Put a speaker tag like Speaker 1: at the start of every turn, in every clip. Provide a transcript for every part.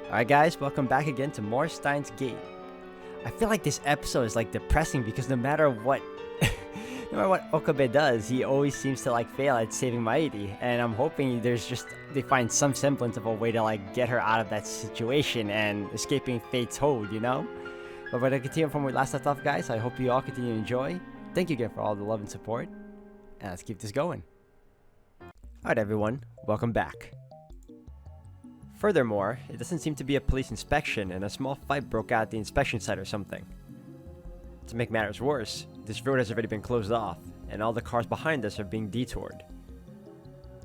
Speaker 1: Alright guys, welcome back again to more Steins Gate. I feel like this episode is like depressing because no matter what Okabe does, he always seems to like fail at saving Mairi, and I'm hoping they find some semblance of a way to like get her out of that situation and escaping fate's hold, you know? But we're gonna continue from where we last left off, guys. I hope you all continue to enjoy. Thank you again for all the love and support, and let's keep this going. Alright everyone, welcome back. Furthermore, it doesn't seem to be a police inspection, and a small fight broke out at the inspection site or something. To make matters worse, this road has already been closed off, and all the cars behind us are being detoured.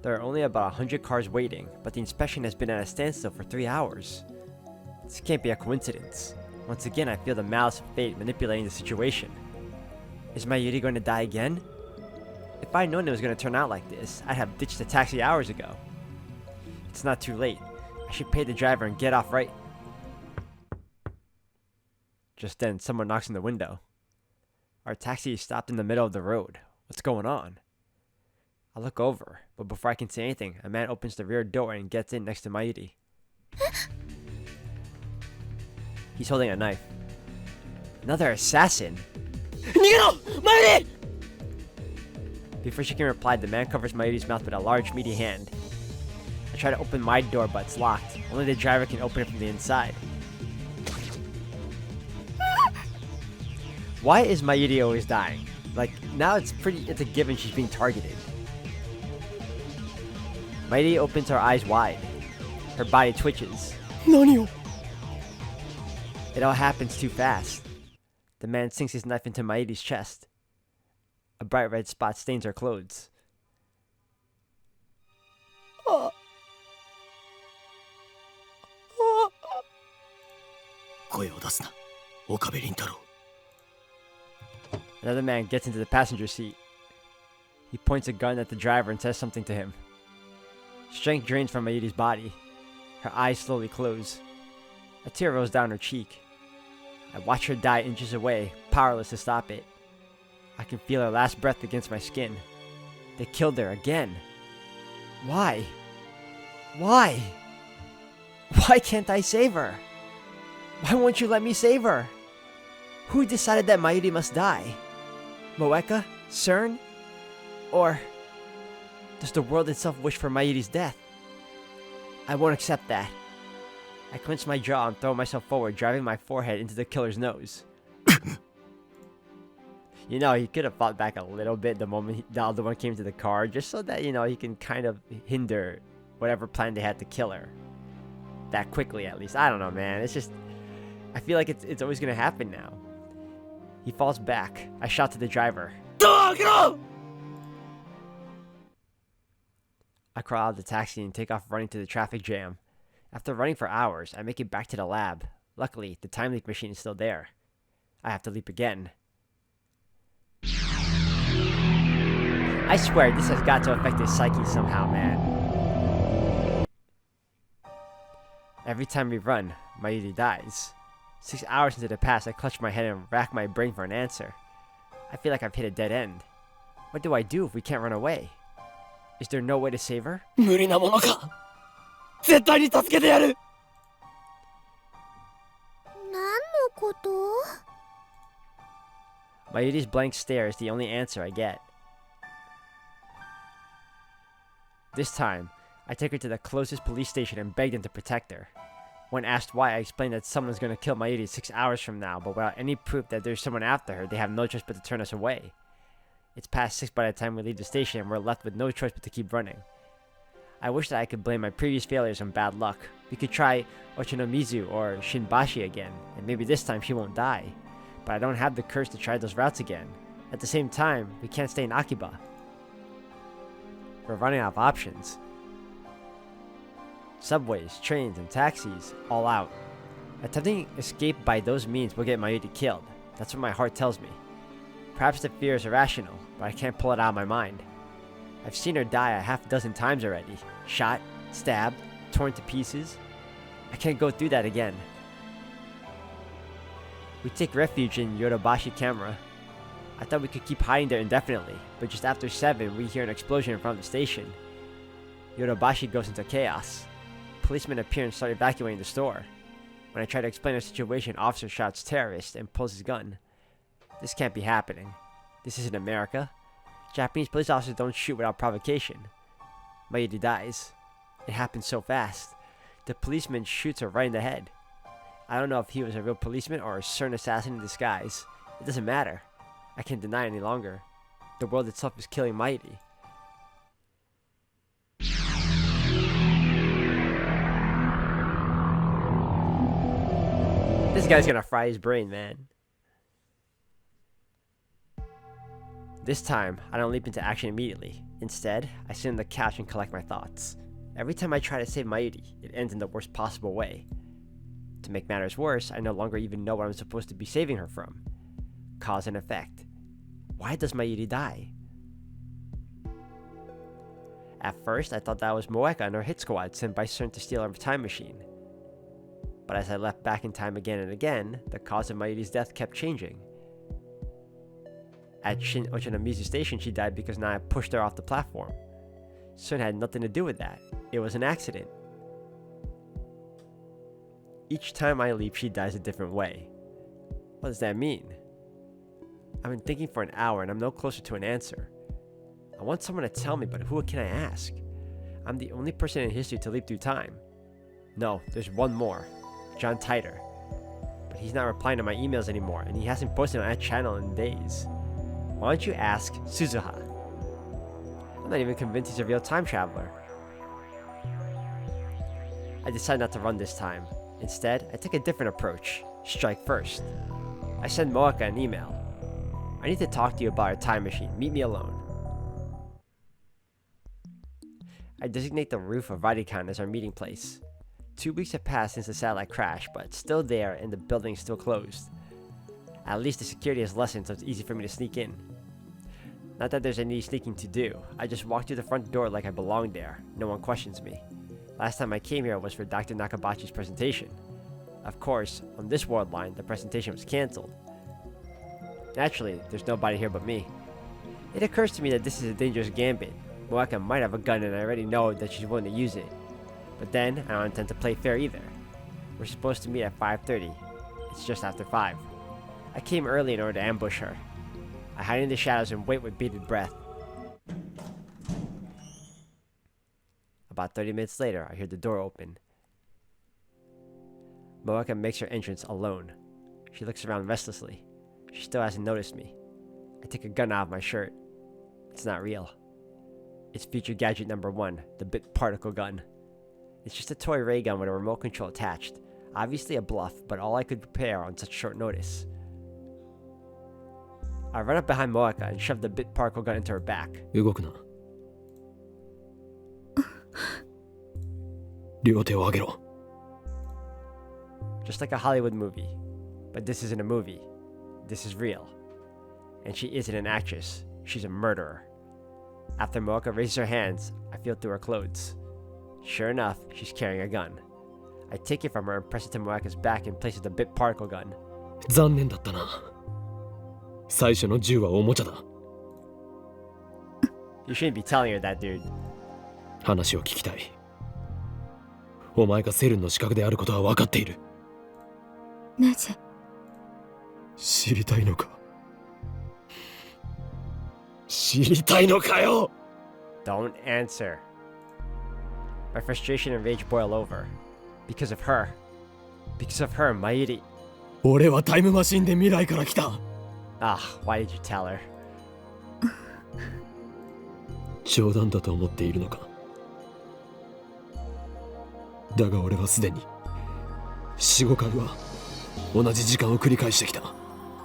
Speaker 1: There are only about 100 cars waiting, but the inspection has been at a standstill for 3 hours. This can't be a coincidence. Once again, I feel the malice of fate manipulating the situation. Is Mayuri going to die again? If I'd known it was going to turn out like this, I'd have ditched the taxi hours ago. It's not too late. I should pay the driver and get off right. Just then, someone knocks on the window. Our taxi is stopped in the middle of the road. What's going on? I look over, but before I can say anything, a man opens the rear door and gets in next to Mayuri. He's holding a knife. Another assassin! Mayuri! Before she can reply, the man covers Mayuri's mouth with a large, meaty hand. I try to open my door, but it's locked. Only the driver can open it from the inside. Why is Mayuri always dying? Like, now it's a given she's being targeted. Mayuri opens her eyes wide. Her body twitches. It all happens too fast. The man sinks his knife into Mayuri's chest. A bright red spot stains her clothes. Another man gets into the passenger seat. He points a gun at the driver and says something to him. Strength drains from Mayuri's body. Her eyes slowly close. A tear rolls down her cheek. I watch her die inches away, powerless to stop it. I can feel her last breath against my skin. They killed her again. Why? Why? Why can't I save her? Why won't you let me save her? Who decided that Mayuri must die? Moeka? CERN? Or does the world itself wish for Mayuri's death? I won't accept that. I clench my jaw and throw myself forward, driving my forehead into the killer's nose. You know, he could have fought back a little bit the moment the other one came to the car, just so that, you know, he can kind of hinder whatever plan they had to kill her. That quickly, at least. I don't know, man. It's just, I feel like it's always gonna happen now. He falls back. I shout to the driver. Get off! I crawl out of the taxi and take off running to the traffic jam. After running for hours, I make it back to the lab. Luckily, the time leap machine is still there. I have to leap again. I swear, this has got to affect his psyche somehow, man. Every time we run, Mayuri dies. 6 hours into the past, I clutch my head and rack my brain for an answer. I feel like I've hit a dead end. What do I do if we can't run away? Is there no way to save her? Mayuri's blank stare is the only answer I get. This time, I take her to the closest police station and beg them to protect her. When asked why, I explained that someone's going to kill Mayuri 6 hours from now, but without any proof that there's someone after her, they have no choice but to turn us away. It's past 6 by the time we leave the station, and we're left with no choice but to keep running. I wish that I could blame my previous failures on bad luck. We could try Ochinomizu or Shinbashi again, and maybe this time she won't die. But I don't have the courage to try those routes again. At the same time, we can't stay in Akiba. We're running out of options. Subways, trains, and taxis, all out. Attempting escape by those means will get Mayuri killed. That's what my heart tells me. Perhaps the fear is irrational, but I can't pull it out of my mind. I've seen her die a half dozen times already. Shot, stabbed, torn to pieces. I can't go through that again. We take refuge in Yodobashi Camera. I thought we could keep hiding there indefinitely, but just after 7, we hear an explosion in front of the station. Yodobashi goes into chaos. Policemen appear and start evacuating the store. When I try to explain the situation, officer shouts terrorist and pulls his gun. This can't be happening. This isn't America. Japanese police officers don't shoot without provocation. Mayuri dies. It happened so fast. The policeman shoots her right in the head. I don't know if he was a real policeman or a CERN assassin in disguise. It doesn't matter. I can't deny it any longer. The world itself is killing Mayuri. This guy's gonna fry his brain, man. This time, I don't leap into action immediately. Instead, I sit on the couch and collect my thoughts. Every time I try to save Mayuri, it ends in the worst possible way. To make matters worse, I no longer even know what I'm supposed to be saving her from. Cause and effect. Why does Mayuri die? At first, I thought that was Moeka and her hit squad sent by CERN to steal our time machine. But as I left back in time again and again, the cause of Mayuri's death kept changing. At Shin Ochanamizu Station, she died because Naya pushed her off the platform. CERN had nothing to do with that. It was an accident. Each time I leap, she dies a different way. What does that mean? I've been thinking for an hour and I'm no closer to an answer. I want someone to tell me, but who can I ask? I'm the only person in history to leap through time. No, there's one more. John Titer. But he's not replying to my emails anymore, and he hasn't posted on that channel in days. Why don't you ask Suzuha? I'm not even convinced he's a real time traveler. I decide not to run this time. Instead, I take a different approach. Strike first. I send Moeka an email. I need to talk to you about our time machine. Meet me alone. I designate the roof of Radikan as our meeting place. 2 weeks have passed since the satellite crash, but it's still there and the building is still closed. At least the security has lessened, so it's easy for me to sneak in. Not that there's any sneaking to do. I just walk through the front door like I belong there. No one questions me. Last time I came here was for Dr. Nakabachi's presentation. Of course, on this world line, the presentation was cancelled. Naturally, there's nobody here but me. It occurs to me that this is a dangerous gambit. Moeka might have a gun and I already know that she's willing to use it. But then, I don't intend to play fair either. We're supposed to meet at 5:30. It's just after 5. I came early in order to ambush her. I hide in the shadows and wait with bated breath. About 30 minutes later, I hear the door open. Moeka makes her entrance alone. She looks around restlessly. She still hasn't noticed me. I take a gun out of my shirt. It's not real. It's feature gadget number 1, the bit particle gun. It's just a toy ray gun with a remote control attached. Obviously a bluff, but all I could prepare on such short notice. I run up behind Moeka and shove the bit particle gun into her back.
Speaker 2: 動くな。両手を上げろ。
Speaker 1: Just like a Hollywood movie. But this isn't a movie. This is real. And she isn't an actress. She's a murderer. After Moeka raises her hands, I feel through her clothes. Sure enough, she's carrying a gun. I take it from her and press it to Moeka's back and place the bit particle gun.
Speaker 2: 残念だったな。最初の銃はおもちゃだ。
Speaker 1: You shouldn't be telling her that, dude.
Speaker 2: 話を聞きたい。お前がセルンの資格であることは分かっている。
Speaker 3: なぜ？
Speaker 2: 知りたいのか？知りたいのかよ！
Speaker 1: Don't answer. My frustration and rage boil over. Because of her. Because of her, Mayuri.
Speaker 2: 俺はタイムマシンで未来から来た。
Speaker 1: Ah, why did you tell her?
Speaker 2: 冗談だと思っているのか。だが俺はすでに 4,5 回は同じ時間を繰り返してきた。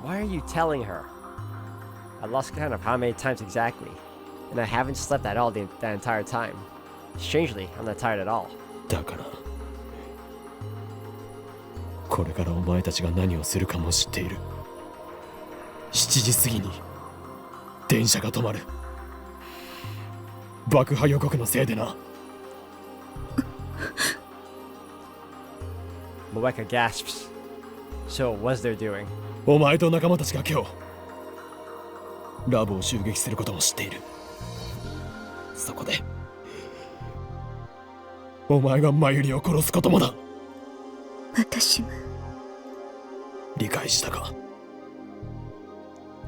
Speaker 1: Why are you telling her? I lost count of how many times exactly. And I haven't slept at all that entire time. Strangely, I'm not tired at all.
Speaker 2: だからこれからお前たちが何をするかも知っている。7時過ぎに電車が止まる。爆破予告のせいでな。
Speaker 1: Moeka gasps. So it was their doing.
Speaker 2: お前と仲間たちが今日ラボを襲撃することも知っている。そこでお前がマユリを殺すこともだ。
Speaker 3: 私が
Speaker 2: 理解したか？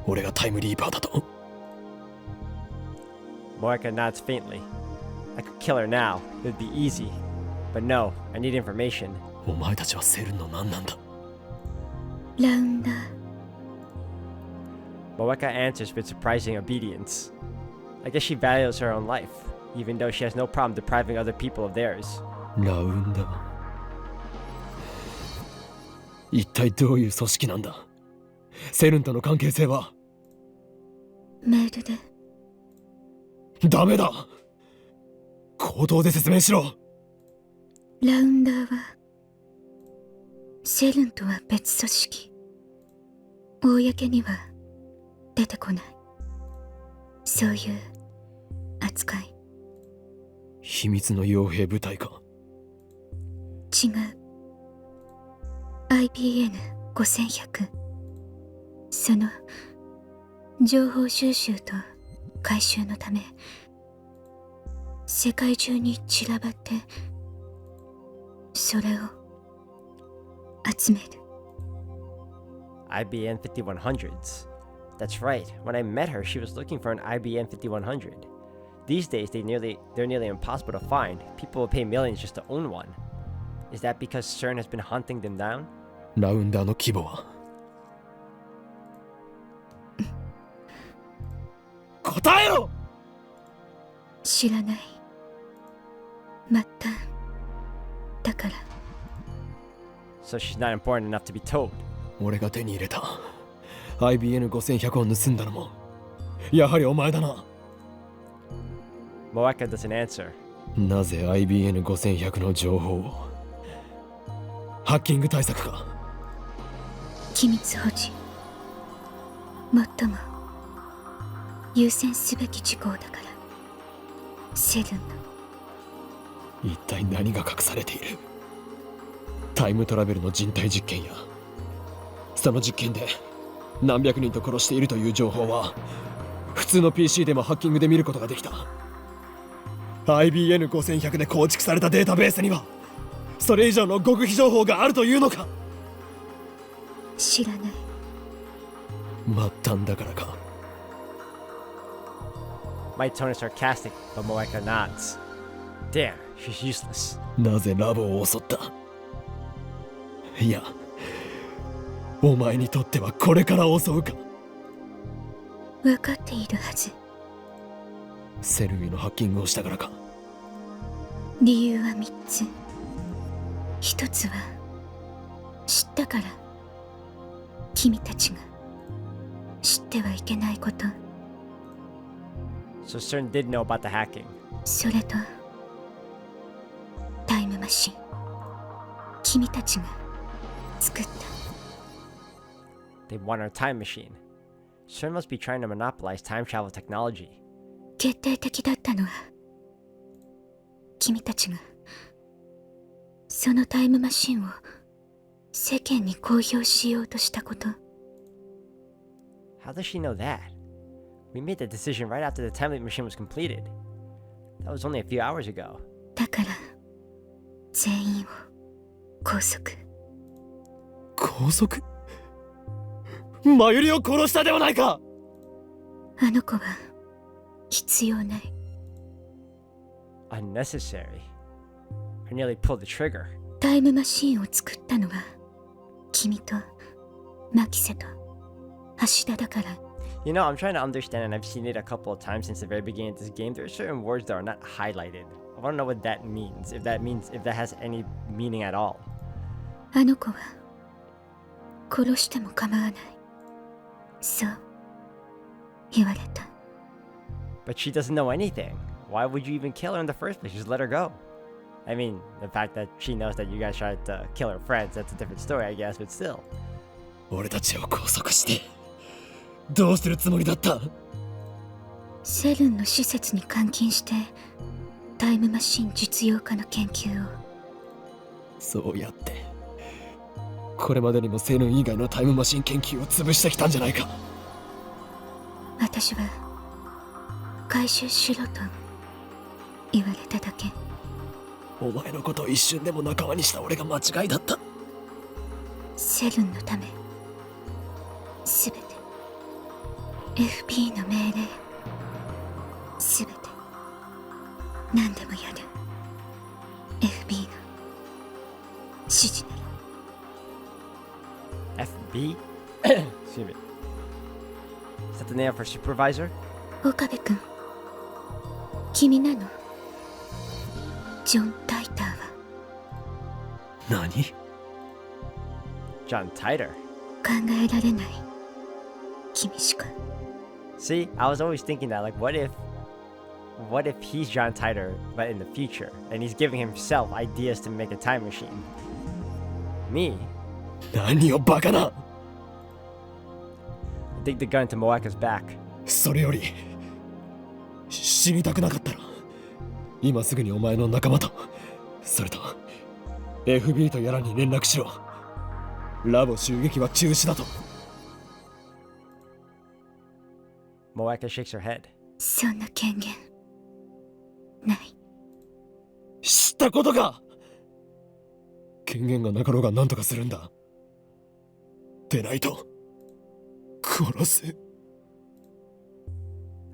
Speaker 2: 俺がタイムリーパーだと。
Speaker 1: Moeka nods faintly. I could kill her now. It would be easy. But no, I need information.
Speaker 2: お前たちはセルンの何なんだ？
Speaker 3: ラウンダー。
Speaker 1: Moeka answers with surprising obedience. I guess she values her own life, even though she has no problem depriving other people of theirs.
Speaker 2: ラウンダ。一体どういう組織なんだ？セルンとの関係性は？
Speaker 3: メールで。
Speaker 2: ダメだ。口頭で説明しろ。
Speaker 3: ラウンダーはセルンとは別組織。公には出てこない。そういう扱い。
Speaker 2: 秘密の傭兵部隊か？
Speaker 3: 違う。IBN5100。その情報収集と回収のため世界中に散らばってそれを集める。
Speaker 1: IBN 5100s. That's right. When I met her, she was looking for an IBN 5100. These days, they're nearly impossible to find. People will pay millions just to own one. Is that because CERN has been hunting them down?
Speaker 2: ラウンダーの規模は？答えろ！
Speaker 3: 知らない。末端だから。
Speaker 1: So she's not important enough to be told.
Speaker 2: 俺が手に入れた IBN5100 を盗んだのもやはりお前だな。
Speaker 1: Moeka doesn't answer.
Speaker 2: なぜ IBN5100 の情報を？ハッキング対策か？
Speaker 3: 機密保持。最も優先すべき事項だから。セルンの。
Speaker 2: 一体何が隠されている？タイムトラベルの人体実験やその実験で何百人と殺しているという情報は普通の PC でもハッキングで見ることができた。 IBN5100 で構築されたデータベースにはそれ以上の極秘情報があるというのか？
Speaker 3: 知らない。
Speaker 2: 末端だからか？
Speaker 1: My tone is sarcastic, but Moeka nods. Damn, she's useless.
Speaker 2: なぜラボを襲った？いや、お前にとってはこれから襲うか？
Speaker 3: 分かっているはず。
Speaker 2: セルンへのハッキングをしたからか？
Speaker 3: 理由は3つ。1つは知ったから。君たちが知ってはいけないこと。
Speaker 1: So CERN did know about the hacking.
Speaker 3: それとタイムマシン。君たちが作った。
Speaker 1: They want our time machine. CERN must be trying to monopolize time travel technology.
Speaker 3: 決定的だったのは君たちがそのタイムマシンを世間に公表しようとしたこと。
Speaker 1: How does she know that? We made that decision right after the time machine was completed. That was only a few hours ago.
Speaker 3: だから全員を拘束。
Speaker 2: 拘束？マユリを殺したではないか！
Speaker 3: あの子は必要ない。
Speaker 1: Unnecessary. I nearly pulled the trigger.
Speaker 3: タイムマシンを作ったのは君とマキセと橋田だから。
Speaker 1: You know, I'm trying to understand, and I've seen it a couple of times since the very beginning of this game. There are certain words that are not highlighted. I want to know what that means. If that has any meaning at all.
Speaker 3: あの子は殺しても構わない。そう言われた。
Speaker 1: But she doesn't know anything. Why would you even kill her in the first place? Just let her go. I mean, the fact that she knows that you guys tried to kill her friends, that's a different story, I guess, but still.
Speaker 2: 俺たちを拘束してどうするつもりだった？
Speaker 3: セルンの施設に監禁してタイムマシン実用化の研究を。
Speaker 2: そうやってこれまでにもセルン以外のタイムマシン研究を潰してきたんじゃないか？
Speaker 3: 私は回収しろと言われただけ。
Speaker 2: お前のことを一瞬でも仲間にした俺が間違いだった。
Speaker 3: セブンのため、すべて FP の命令、すべて何でもやる FP の指示なら。
Speaker 1: FB? Excuse me. Is that the name for supervisor?
Speaker 3: 岡部君、君なの？ジョン・タイターは。
Speaker 2: 何？
Speaker 1: John Titor.
Speaker 3: 考えられない。君しか。
Speaker 1: See, I was always thinking that, like, what if he's John Titor, but in the future, and he's giving himself ideas to make a time machine? Me?
Speaker 2: 何をバカな。
Speaker 1: I dig the gun to Moaka's back.
Speaker 2: それより死にたくなかったら今すぐにお前の仲間とそれと FB とやらに連絡しろ。ラボ襲撃は中止だと。
Speaker 1: Moaka shakes her head.
Speaker 3: そんな権限ない。
Speaker 2: 知ったことか。権限がなかろうが何とかするんだ。でないと殺す。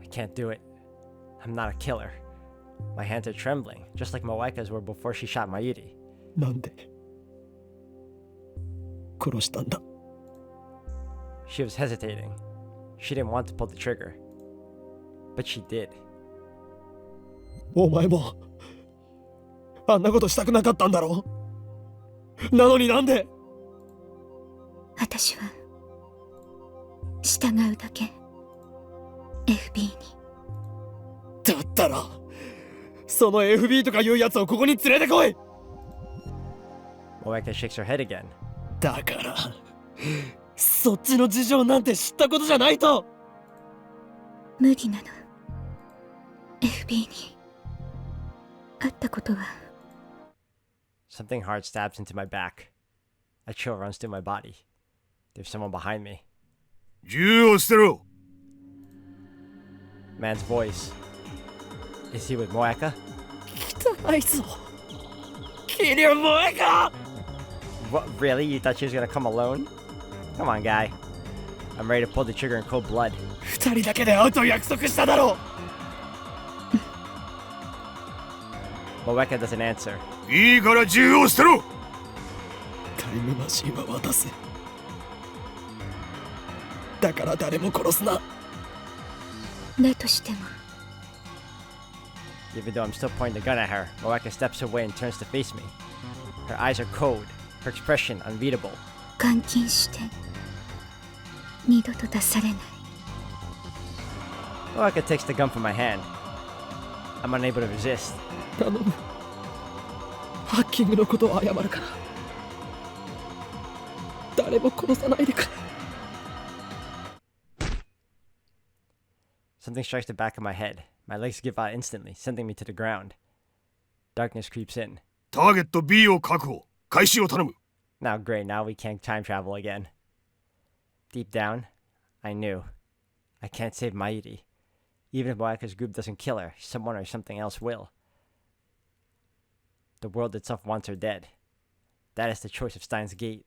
Speaker 1: I can't do it. I'm not a killer. My hands are trembling, just like Moaka's were before she shot Mayuri.
Speaker 2: なんで殺したんだ。
Speaker 1: She was hesitating. She didn't want to pull the trigger. But she did.
Speaker 2: お前もあんなことしたくなかったんだろ。なのになんで。
Speaker 3: 私は従うだけ FB に。
Speaker 2: だったらその FB とかいうやつをここに連れてこい。
Speaker 1: Moaka shakes her head again.
Speaker 2: だからそっちの事情なんて知ったことじゃないと。
Speaker 3: 無理なの。 FB に会ったことは。
Speaker 1: Something hard stabs into my back. A chill runs through my body. There's someone behind me.
Speaker 4: 銃を捨てろ。
Speaker 1: Man's voice. Is he with Moaka?
Speaker 2: 汚いぞ。キリュウモエか。
Speaker 1: What, really? You thought she was gonna come alone? Come on, guy. I'm ready to pull the trigger in cold blood.
Speaker 2: 二人だけで会うと約束しただろ。
Speaker 1: Moaka doesn't answer.
Speaker 4: いいから銃を捨てろ。
Speaker 2: タイムマシンは渡せ。だから誰も殺すな。
Speaker 3: だとしても
Speaker 1: Even though I'm still pointing the gun at her, Moaka steps away and turns to face me. Her eyes are cold, her expression unreadable.
Speaker 3: 監禁して二度と出されない。
Speaker 1: Moaka takes the gun from my hand. I'm unable to resist.
Speaker 2: 頼む。ハッキングのことを謝るから。誰も殺さないでくれ。
Speaker 1: Something strikes the back of my head. My legs give out instantly, sending me to the ground. Darkness creeps in.
Speaker 4: ターゲット B を確保。開始を頼む。
Speaker 1: Now, great, now we can't time travel again. Deep down, I knew. I can't save Mairi. Even if Moaka's group doesn't kill her, someone or something else will. The world itself wants her dead. That is the choice of Steins Gate.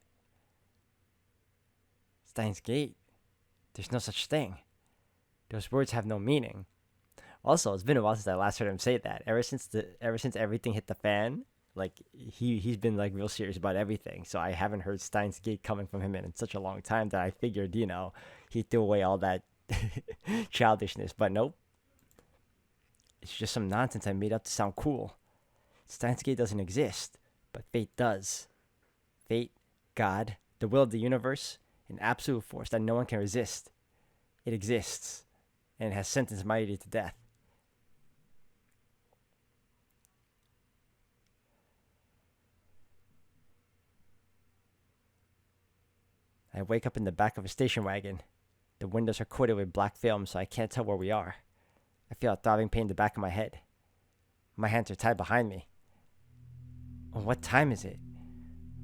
Speaker 1: Steins Gate? There's no such thing. Those words have no meaning. Also, it's been a while since I last heard him say that. Ever since everything hit the fan, like he's been like real serious about everything. So I haven't heard Steins Gate coming from him in such a long time that I figured, he threw away all that childishness. But nope. It's just some nonsense I made up to sound cool. Steins Gate doesn't exist, but fate does. Fate, God, the will of the universe, an absolute force that no one can resist. It exists, and it has sentenced Mighty to death. I wake up in the back of a station wagon. The windows are coated with black film, so I can't tell where we are. I feel a throbbing pain in the back of my head. My hands are tied behind me. What time is it?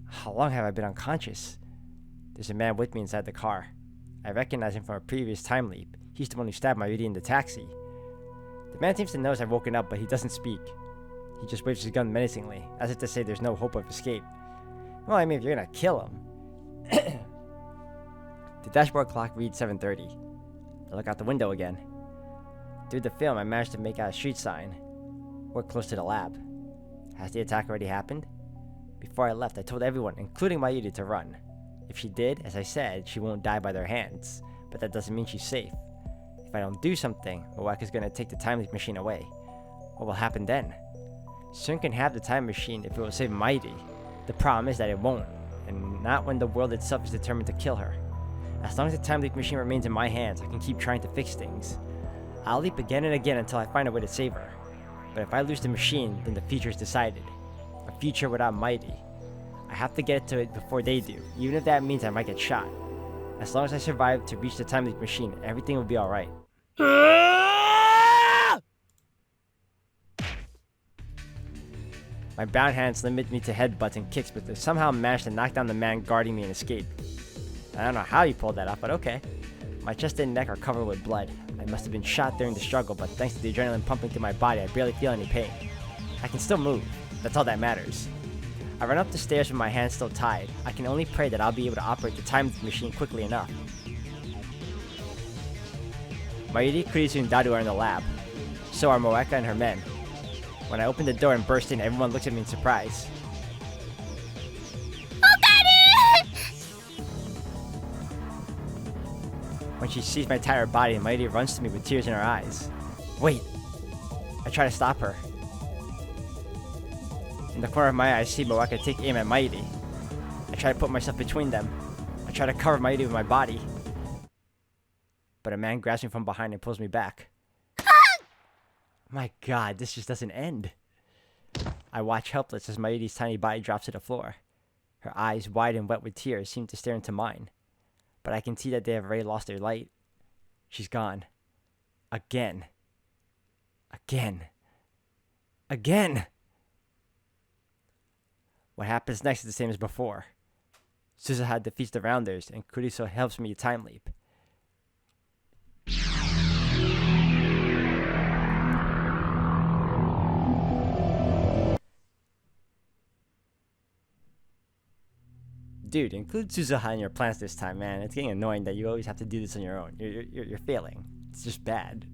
Speaker 1: How long have I been unconscious? There's a man with me inside the car. I recognize him from a previous time leap. He's the one who stabbed Mayuri in the taxi. The man seems to know I've woken up, but he doesn't speak. He just waves his gun menacingly, as if to say there's no hope of escape. Well, I mean, if you're gonna kill him. The dashboard clock reads 7:30. I look out the window again. Through the film, I managed to make out a street sign. We're close to the lab. Has the attack already happened? Before I left, I told everyone, including Mayuri, to run. If she did, as I said, she won't die by their hands. But that doesn't mean she's safe. If I don't do something, Moeka's gonna take the time leap machine away. What will happen then? Sun can have the time machine if it will save Mayuri. The problem is that it won't, and not when the world itself is determined to kill her. As long as the time leap machine remains in my hands, I can keep trying to fix things. I'll leap again and again until I find a way to save her. But if I lose the machine, then the future is decided. A future without Mayuri. I have to get to it before they do, even if that means I might get shot. As long as I survive to reach the time leap machine, everything will be alright. My bound hands limit me to headbutts and kicks, but they somehow managed to knock down the man guarding me and escape. I don't know how you pulled that off, but okay. My chest and neck are covered with blood. I must have been shot during the struggle, but thanks to the adrenaline pumping through my body, I barely feel any pain. I can still move. That's all that matters. I run up the stairs with my hands still tied. I can only pray that I'll be able to operate the time machine quickly enough. Mayuri, Kurisu, and Daru are in the lab. So are Moeka and her men. When I open the door and burst in, everyone looks at me in surprise. When she sees my tired body, Mayuri runs to me with tears in her eyes. Wait! I try to stop her. In the corner of my eye, I see Moeka take aim at Mayuri. I try to put myself between them. I try to cover Mayuri with my body. But a man grabs me from behind and pulls me back. My god, this just doesn't end. I watch helpless as Mayuri's tiny body drops to the floor. Her eyes, wide and wet with tears, seem to stare into mine. But I can see that they have already lost their light. She's gone. Again. Again. Again! What happens next is the same as before. Suzuha defeats the Rounders, and Kurisu helps me time leap. Dude, include Suzuha in your plans this time, man. It's getting annoying that you always have to do this on your own. You're failing. It's just bad.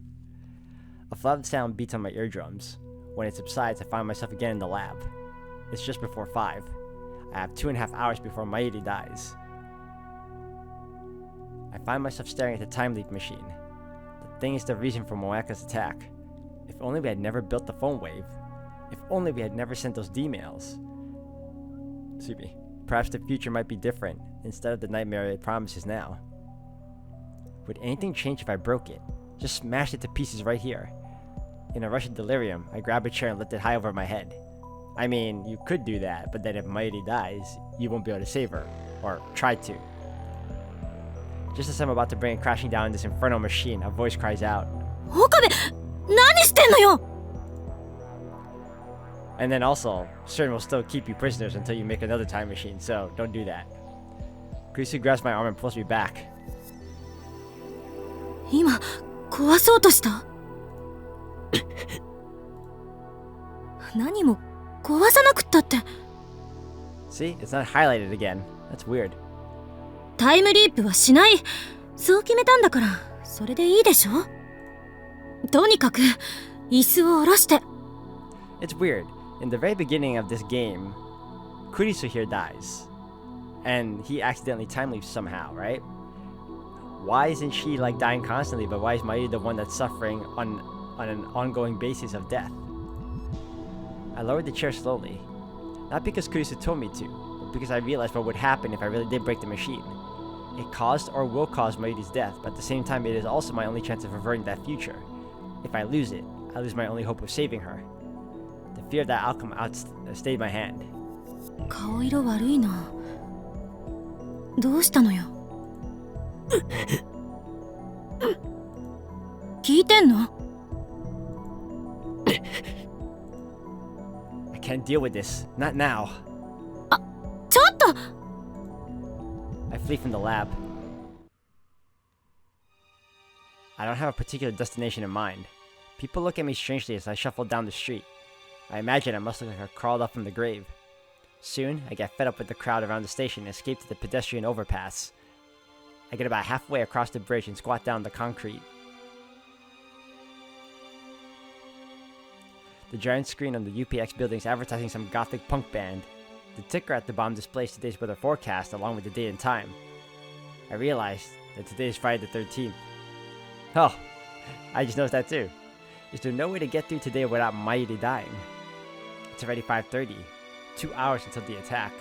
Speaker 1: A loud sound beats on my eardrums. When it subsides, I find myself again in the lab. It's just before 5. I have 2.5 hours before Mayuri dies. I find myself staring at the time leap machine. The thing is the reason for Moeka's attack. If only we had never built the phone wave. If only we had never sent those D-mails. Excuse me. Perhaps the future might be different, instead of the nightmare it promises now. Would anything change if I broke it? Just smashed it to pieces right here. In a rush of delirium, I grab a chair and lift it high over my head. I mean, you could do that, but then if Mayuri dies, you won't be able to save her. Or try to. Just as I'm about to bring it crashing down in this infernal machine, a voice cries out.
Speaker 3: Okabe! 何してんのよ!
Speaker 1: And then also, CERN will still keep you prisoners until you make another time machine, so don't do that. Kurisu grabs my arm and pulls me back.
Speaker 3: 今、壊そうとした? 何も壊さなくったって。
Speaker 1: See? It's not highlighted again. That's weird.
Speaker 3: タイムリープはしない。そう決めたんだから、それでいいでしょ? とにかく、椅子を下ろして。
Speaker 1: It's weird. In the very beginning of this game, Kurisu here dies. And he accidentally time leaps somehow, right? Why isn't she like dying constantly, but why is Mayuri the one that's suffering on an ongoing basis of death? I lowered the chair slowly. Not because Kurisu told me to, but because I realized what would happen if I really did break the machine. It caused or will cause Mayuri's death, but at the same time it is also my only chance of averting that future. If I lose it, I lose my only hope of saving her. The fear of that outcome outstayed my hand.
Speaker 3: 顔色悪いな。どうしたのよ。聞いてんの?
Speaker 1: I can't deal with this. Not now.
Speaker 3: ちょっと!
Speaker 1: I flee from the lab. I don't have a particular destination in mind. People look at me strangely as I shuffle down the street. I imagine I must look like I crawled up from the grave. Soon, I get fed up with the crowd around the station and escape to the pedestrian overpass. I get about halfway across the bridge and squat down on the concrete. The giant screen on the UPX building is advertising some gothic punk band. The ticker at the bottom displays today's weather forecast along with the date and time. I realized that today is Friday the 13th. Oh, I just noticed that too. Is there no way to get through today without Mairi dying? It's already 5:30, 2 hours until the attack.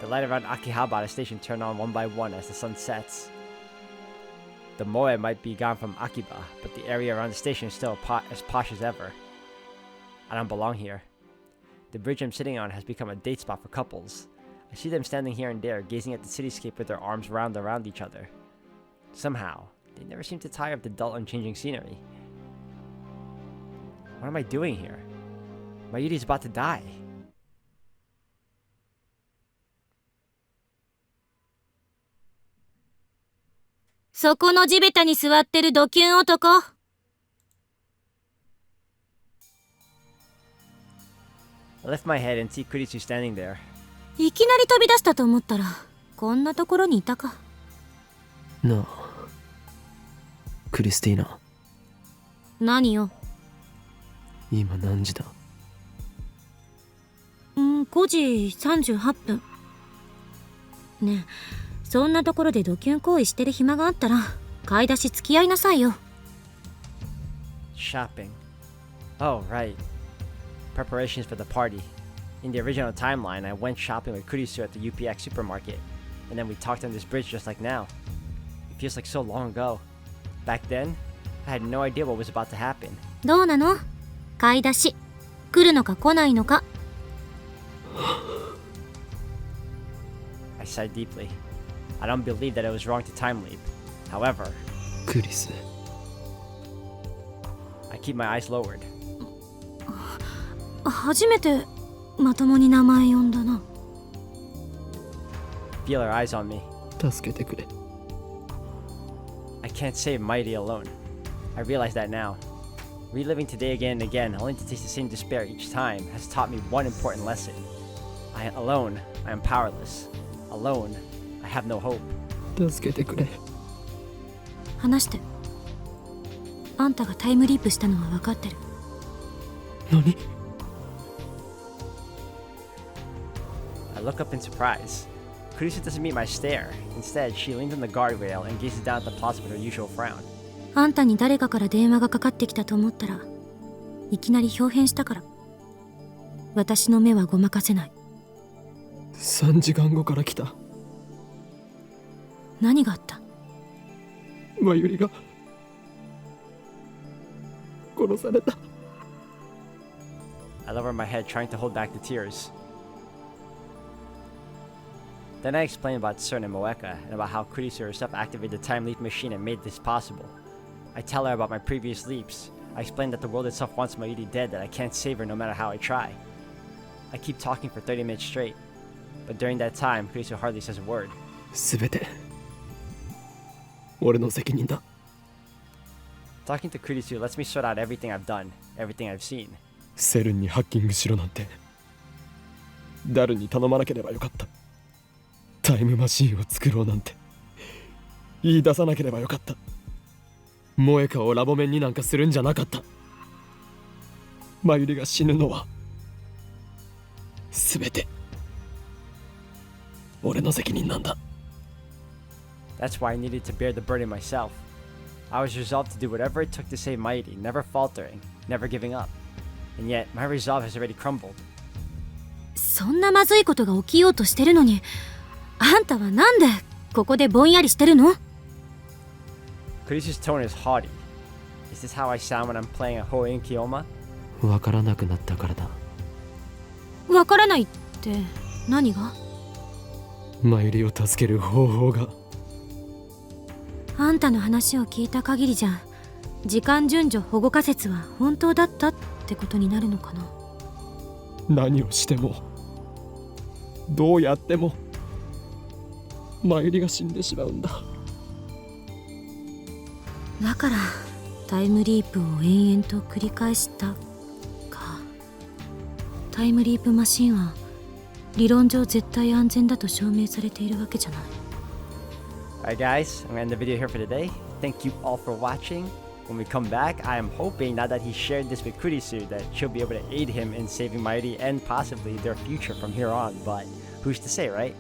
Speaker 1: The light around Akihabara station turn on one by one as the sun sets. The moe might be gone from Akiba, but the area around the station is still as posh as ever. I don't belong here. The bridge I'm sitting on has become a date spot for couples. I see them standing here and there, gazing at the cityscape with their arms wound around each other. Somehow, they never seem to tire of the dull, unchanging scenery. What am I doing here? Mayuri's about to die.
Speaker 5: "そこの地べたに座ってるドキュン男."
Speaker 1: I lift my head and see Kurisu standing there.
Speaker 5: いきなり飛び出したと思ったらこんなところにいたか。
Speaker 2: なあ、クリスティーナ。
Speaker 5: 何よ。
Speaker 2: 今何時だ
Speaker 5: ？5時38分。ねえ、そんなところでドキュン行為してる暇があったら買い出し付き合いなさいよ。
Speaker 1: Shopping. Oh, right. Preparations for the party. In the original timeline, I went shopping with Kurisu at the UPX supermarket, and then we talked on this bridge just like now. It feels like so long ago. Back then, I had no idea what was about to happen.
Speaker 5: どうなの？買い出し来るのか来ないのか。
Speaker 1: I sighed deeply. I don't believe that it was wrong to time leap. However,
Speaker 2: クリス。
Speaker 1: I keep my eyes lowered.
Speaker 5: 初めてまともに名前呼んだな。
Speaker 1: Feel her eyes on me.
Speaker 2: 助けてくれ。
Speaker 1: I can't save Mighty alone. I realize that now. Reliving today again and again, only to taste the same despair each time, has taught me one important lesson. Alone, I am powerless. Alone, I have no hope.
Speaker 2: 助けてくれ。
Speaker 5: 話して。あんたがタイムリープしたのは分かってる。
Speaker 2: 何？
Speaker 1: I look up in surprise. Kurisu doesn't meet my stare. Instead, she leans on the guardrail and gazes down at the plaza with her usual frown.
Speaker 5: あんたに誰かから電話がかかってきたと思ったらいきなり表変したから。私の目はごまかせない。
Speaker 2: 3時間後から来た。
Speaker 5: 何があった？
Speaker 2: マユリが殺された。
Speaker 1: I lower my head, trying to hold back the tears. Then I explain about CERN and Moeka, and about how Kurisu herself activated the time leap machine and made this possible. I tell her about my previous leaps. I explain that the world itself wants Mayuri dead, that I can't save her no matter how I try. I keep talking for 30 minutes straight, but during that time, Kurisu hardly says a word.
Speaker 2: すべて俺の責任だ。
Speaker 1: Talking to Kurisu lets me sort out everything I've done, everything I've seen.
Speaker 2: セルンにハッキングしろなんてダルに頼まなければよかった。タイムマシンを作ろうなんて言い出さなければよかった。モエカをラボメンになんかするんじゃなかった。マユリが死ぬのはすべて俺の責任なんだ。
Speaker 1: That's why I needed to bear the burden myself. I was resolved to do whatever it took to save Mighty, never faltering, never giving up. And yet, my resolve has already crumbled.
Speaker 5: そんなまずいことが起きようとしてるのにあんたはなんでここでぼんやりしてるの？
Speaker 1: Kurisu's tone is haughty. Is this how I sound when I'm playing a Hoen Kiyoma?
Speaker 2: わからなくなったからだ。
Speaker 5: わからないって何が？
Speaker 2: マユリを助ける方法が。
Speaker 5: あんたの話を聞いた限りじゃ時間順序保護仮説は本当だったってことになるのかな。
Speaker 2: 何をしてもどうやってもマユリが死んでしまうんだ。
Speaker 5: だからタイムリープを延々と繰り返したか。タイムリープマシンは理論上絶対安全だと証明されているわけじゃない。
Speaker 1: Alright guys, I'm gonna end the video here for today. Thank you all for watching. When we come back, I am hoping now that he shared this with Kurisu that she'll be able to aid him in saving Mighty and possibly their future from here on, but who's to say, right?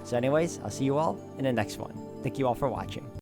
Speaker 1: So anyways, I'll see you all in the next one. Thank you all for watching.